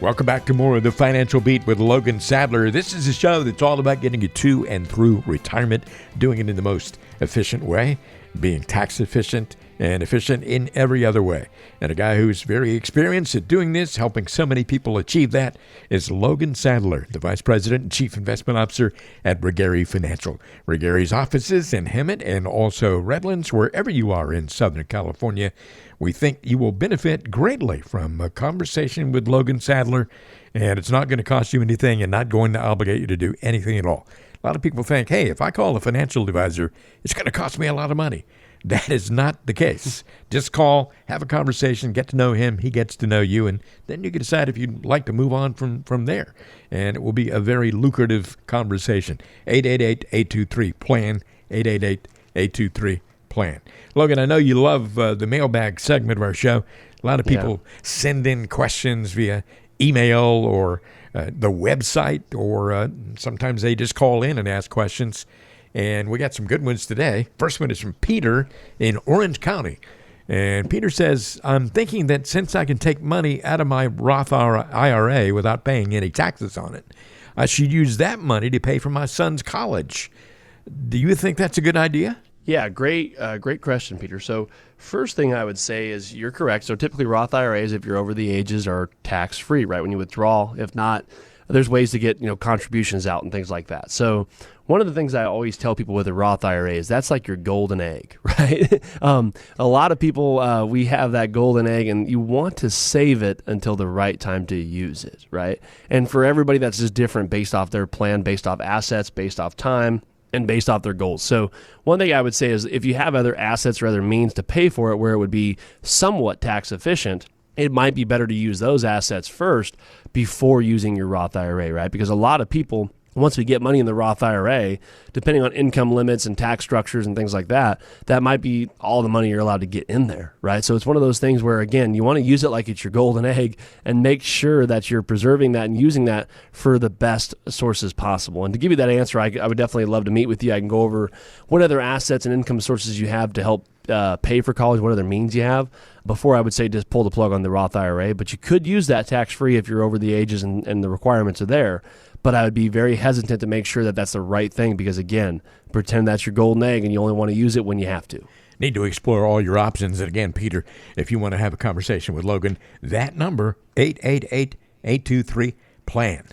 Welcome back to more of the Financial Beat with Logan Sadler. This is a show that's all about getting you to and through retirement, doing it in the most efficient way, being tax efficient and efficient in every other way. And a guy who's very experienced at doing this, helping so many people achieve that, is Logan Sadler, the Vice President and Chief Investment Officer at Regary Financial. Regary's offices in Hemet and also Redlands, wherever you are in Southern California. We think you will benefit greatly from a conversation with Logan Sadler, and it's not going to cost you anything and not going to obligate you to do anything at all. A lot of people think, hey, if I call a financial advisor, it's going to cost me a lot of money. That is not the case. Just call, have a conversation, get to know him, he gets to know you, and then you can decide if you'd like to move on from there. And it will be a very lucrative conversation. 888-823-PLAN, 888-823-PLAN. Logan, I know you love the mailbag segment of our show. A lot of people send in questions via email or the website, or sometimes they just call in and ask questions. And we got some good ones today. First one is from Peter in Orange County. And Peter says, I'm thinking that since I can take money out of my Roth IRA without paying any taxes on it, I should use that money to pay for my son's college. Do you think that's a good idea? Yeah, great question, Peter. So first thing I would say is you're correct. So typically Roth IRAs, if you're over the ages, are tax-free, right, when you withdraw. If not, there's ways to get contributions out and things like that. So one of the things I always tell people with a Roth IRA is that's like your golden egg, right? A lot of people, we have that golden egg, and you want to save it until the right time to use it, right? And for everybody, that's just different based off their plan, based off assets, based off time, and based off their goals. So one thing I would say is if you have other assets or other means to pay for it where it would be somewhat tax efficient, it might be better to use those assets first before using your Roth IRA, right? Because a lot of people, once we get money in the Roth IRA, depending on income limits and tax structures and things like that, that might be all the money you're allowed to get in there, right? So it's one of those things where, again, you want to use it like it's your golden egg and make sure that you're preserving that and using that for the best sources possible. And to give you that answer, I would definitely love to meet with you. I can go over what other assets and income sources you have to help pay for college, what other means you have. Before I would say just pull the plug on the Roth IRA, but you could use that tax-free if you're over the ages and the requirements are there. But I would be very hesitant to make sure that that's the right thing because, again, pretend that's your golden egg and you only want to use it when you have to. Need to explore all your options. And again, Peter, if you want to have a conversation with Logan, that number, 888-823-PLAN.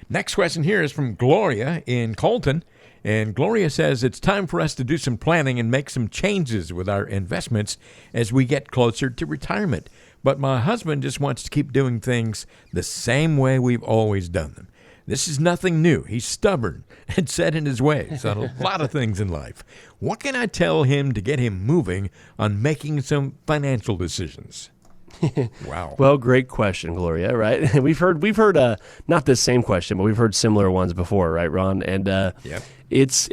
Next question here is from Gloria in Colton. And Gloria says, it's time for us to do some planning and make some changes with our investments as we get closer to retirement. But my husband just wants to keep doing things the same way we've always done them. This is nothing new. He's stubborn and set in his ways on a lot of things in life. What can I tell him to get him moving on making some financial decisions? Wow. Well, great question, Gloria, right? We've heard not this same question, but we've heard similar ones before, right, Ron? And Yep. It's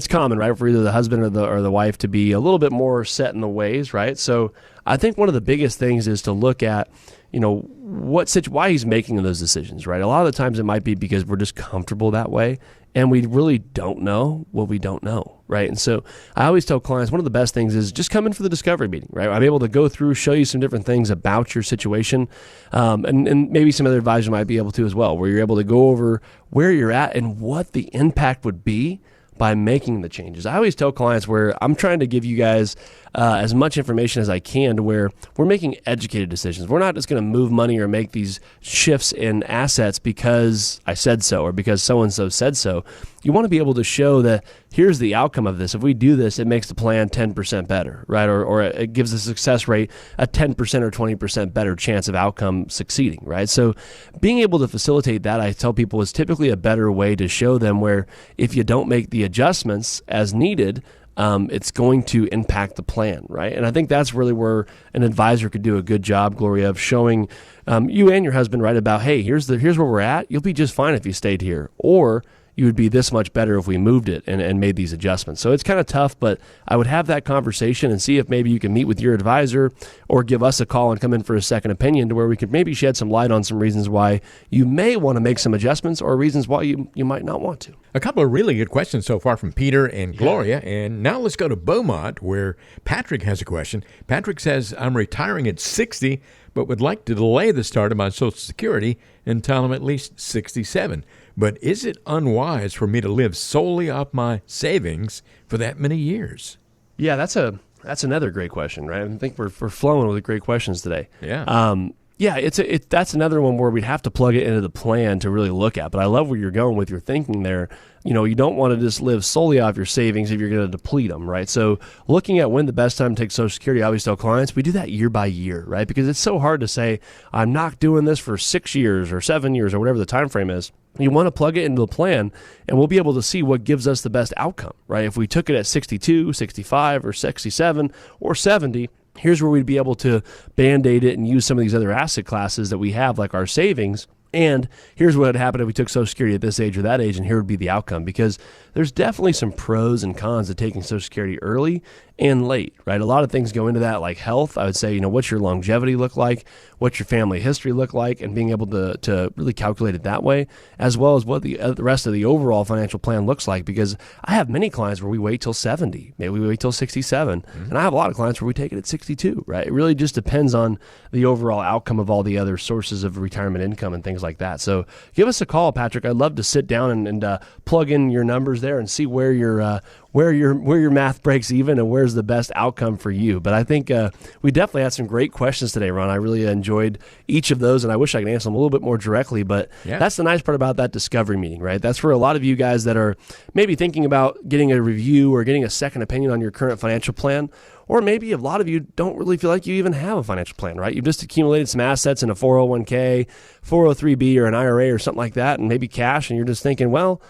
common, right, for either the husband or the wife to be a little bit more set in the ways, right? So I think one of the biggest things is to look at, why he's making those decisions, right? A lot of the times it might be because we're just comfortable that way, and we really don't know what we don't know, right? And so I always tell clients one of the best things is just come in for the discovery meeting, right? I'm able to go through, show you some different things about your situation, and maybe some other advisors might be able to as well, where you're able to go over where you're at and what the impact would be by making the changes. I always tell clients where I'm trying to give you guys as much information as I can to where we're making educated decisions. We're not just going to move money or make these shifts in assets because I said so or because so-and-so said so. You want to be able to show that here's the outcome of this. If we do this, it makes the plan 10% better, right? Or it gives the success rate a 10% or 20% better chance of outcome succeeding, right? So being able to facilitate that, I tell people, is typically a better way to show them where if you don't make the adjustments as needed, it's going to impact the plan, right? And I think that's really where an advisor could do a good job, Gloria, of showing you and your husband, right, about, hey, here's where we're at. You'll be just fine if you stayed here. Or you would be this much better if we moved it and made these adjustments. So it's kind of tough, but I would have that conversation and see if maybe you can meet with your advisor or give us a call and come in for a second opinion to where we could maybe shed some light on some reasons why you may want to make some adjustments or reasons why you might not want to. A couple of really good questions so far from Peter and Gloria. And now let's go to Beaumont, where Patrick has a question. Patrick says, I'm retiring at 60, but would like to delay the start of my Social Security until I'm at least 67. But is it unwise for me to live solely off my savings for that many years? Yeah, that's another great question, right? I think we're flowing with great questions today. Yeah. That's another one where we'd have to plug it into the plan to really look at. But I love where you're going with your thinking there. You don't want to just live solely off your savings if you're going to deplete them, right? So looking at when the best time to take Social Security, I always tell clients, we do that year by year, right? Because it's so hard to say, I'm not doing this for 6 years or 7 years or whatever the time frame is. You want to plug it into the plan, and we'll be able to see what gives us the best outcome, right? If we took it at 62, 65, or 67, or 70, here's where we'd be able to Band-Aid it and use some of these other asset classes that we have, like our savings. And here's what would happen if we took Social Security at this age or that age, and here would be the outcome. Because there's definitely some pros and cons to taking Social Security early and late, right? A lot of things go into that, like health. I would say, what's your longevity look like? What's your family history look like? And being able to really calculate it that way, as well as what the rest of the overall financial plan looks like. Because I have many clients where we wait till 70, maybe we wait till 67. And I have a lot of clients where we take it at 62, right? It really just depends on the overall outcome of all the other sources of retirement income and things like that. So give us a call, Patrick. I'd love to sit down and plug in your numbers there and see where your math breaks even and where's the best outcome for you. But I think we definitely had some great questions today, Ron. I really enjoyed each of those, and I wish I could answer them a little bit more directly. But That's the nice part about that discovery meeting, right? That's for a lot of you guys that are maybe thinking about getting a review or getting a second opinion on your current financial plan. Or maybe a lot of you don't really feel like you even have a financial plan, right? You've just accumulated some assets in a 401k, 403b, or an IRA or something like that, and maybe cash, and you're just thinking, well,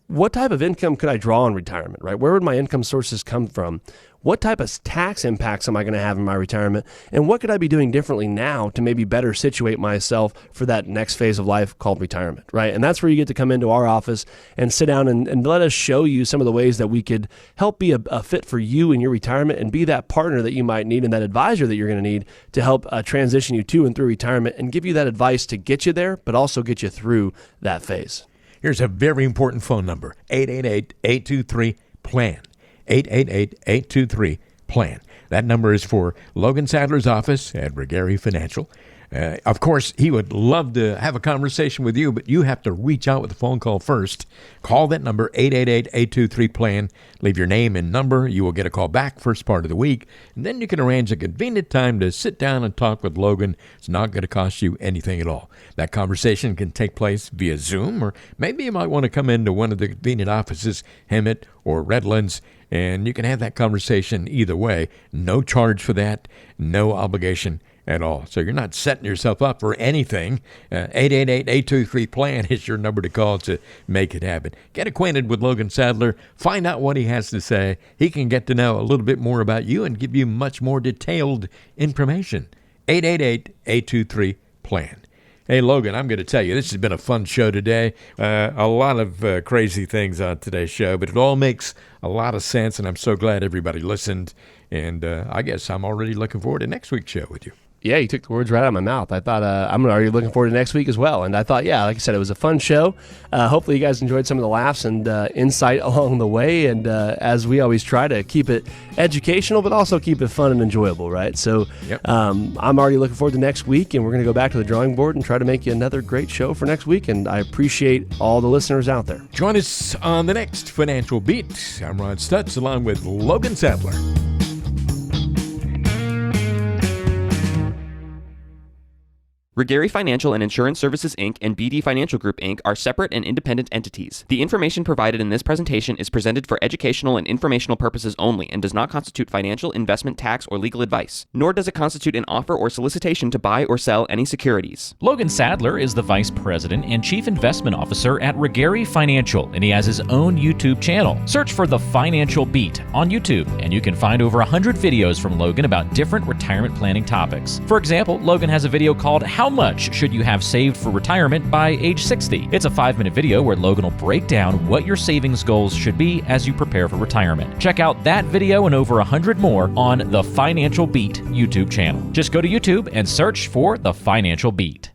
what type of income could I draw in retirement, right? Where would my income sources come from? What type of tax impacts am I going to have in my retirement? And what could I be doing differently now to maybe better situate myself for that next phase of life called retirement, right? And that's where you get to come into our office and sit down and let us show you some of the ways that we could help be a fit for you in your retirement and be that partner that you might need and that advisor that you're going to need to help transition you to and through retirement and give you that advice to get you there, but also get you through that phase. Here's a very important phone number, 888-823-PLAN. 888-823-PLAN. That number is for Logan Sadler's office at Regary Financial. Of course, he would love to have a conversation with you, but you have to reach out with a phone call first. Call that number, 888-823-PLAN. Leave your name and number. You will get a call back first part of the week, and then you can arrange a convenient time to sit down and talk with Logan. It's not going to cost you anything at all. That conversation can take place via Zoom, or maybe you might want to come into one of the convenient offices, Hemet or Redlands, and you can have that conversation either way. No charge for that, no obligation at all. So you're not setting yourself up for anything. 888-823-PLAN is your number to call to make it happen. Get acquainted with Logan Sadler. Find out what he has to say. He can get to know a little bit more about you and give you much more detailed information. 888-823-PLAN. Hey, Logan, I'm going to tell you, this has been a fun show today. A lot of crazy things on today's show, but it all makes a lot of sense, and I'm so glad everybody listened. And I guess I'm already looking forward to next week's show with you. Yeah, you took the words right out of my mouth. I thought I'm already looking forward to next week as well. And I thought, yeah, like I said, it was a fun show. Hopefully you guys enjoyed some of the laughs and insight along the way. And as we always try to keep it educational, but also keep it fun and enjoyable, right? So Yep. I'm already looking forward to next week. And we're going to go back to the drawing board and try to make you another great show for next week. And I appreciate all the listeners out there. Join us on the next Financial Beat. I'm Ron Stutz along with Logan Sadler. Regary Financial and Insurance Services, Inc. and BD Financial Group, Inc. are separate and independent entities. The information provided in this presentation is presented for educational and informational purposes only and does not constitute financial, investment, tax, or legal advice, nor does it constitute an offer or solicitation to buy or sell any securities. Logan Sadler is the Vice President and Chief Investment Officer at Regary Financial, and he has his own YouTube channel. Search for The Financial Beat on YouTube, and you can find over 100 videos from Logan about different retirement planning topics. For example, Logan has a video called How Much Should You Have Saved for Retirement by Age 60? It's a 5-minute video where Logan will break down what your savings goals should be as you prepare for retirement. Check out that video and over 100 more on The Financial Beat YouTube channel. Just go to YouTube and search for The Financial Beat.